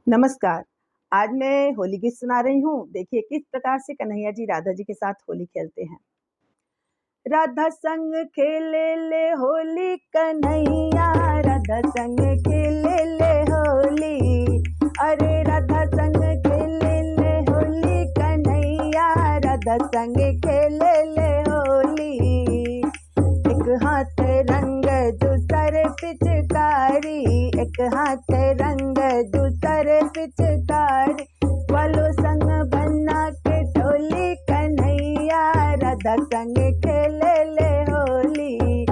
नमस्कार। आज मैं होली गीत सुना रही हूँ। देखिए किस प्रकार से कन्हैया जी राधा जी के साथ होली खेलते हैं। राधा संग खेले ले होली कन्हैया, राधा संग खेले ले होली। अरे राधा संग खेले ले होली कन्हैया, राधा संग खेले ले होली। एक हाथ रंग दूसर पिचकारी, एक हाथ रंग दूसर पिचकारी। वालो संग बना के ढोली कन्हैया, राधा संग खेले ले होली।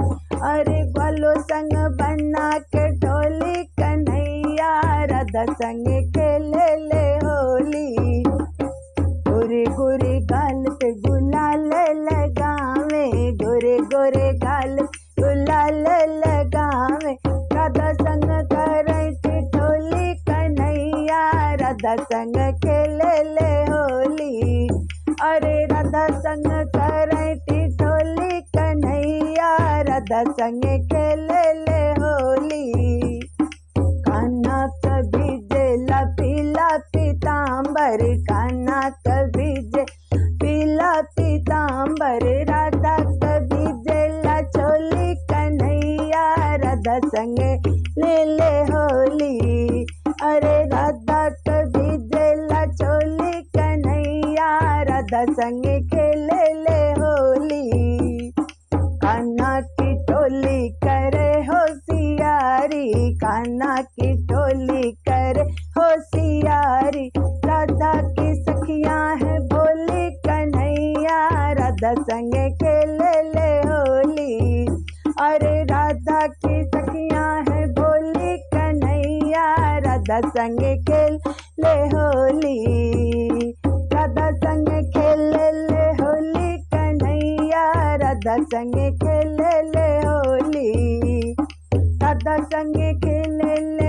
अरे वालो संग बना के ढोली कन्हैया, राधा संग खेले ले होली। गोरे गोरे गाल पे गुलाल लगावे, गोरे गोरे गाल गुलाल लगावे। राधा संग करे ठिठोली कन्हैया, राधा संग खेले ले होली। अरे राधा संग करे ठिठोली कन्हैया, राधा संग खेले ले होली। कान्हा कभी जेला पीला पीतांबर, कान्हा कभी जे पीला पीतांबर। राधा कभी जेला चोली कन्हैया, राधा संग ले ले होली। अरे राधा कभी जेला चोली कन्हैया, राधा संग खेले ले होली। कान्हा की टोली करे होशियारी, कान्हा की टोली करे होशियारी। राधा की सखियां है भोली कन्हैया, राधा संग खेले ले होली। अरे राधा की सखियां है भोली कन्हैया, राधा संग खेल ले होली। राधा संग खेले ले होली कन्हैया, राधा संग खेले ले होली। राधा संग खेले ले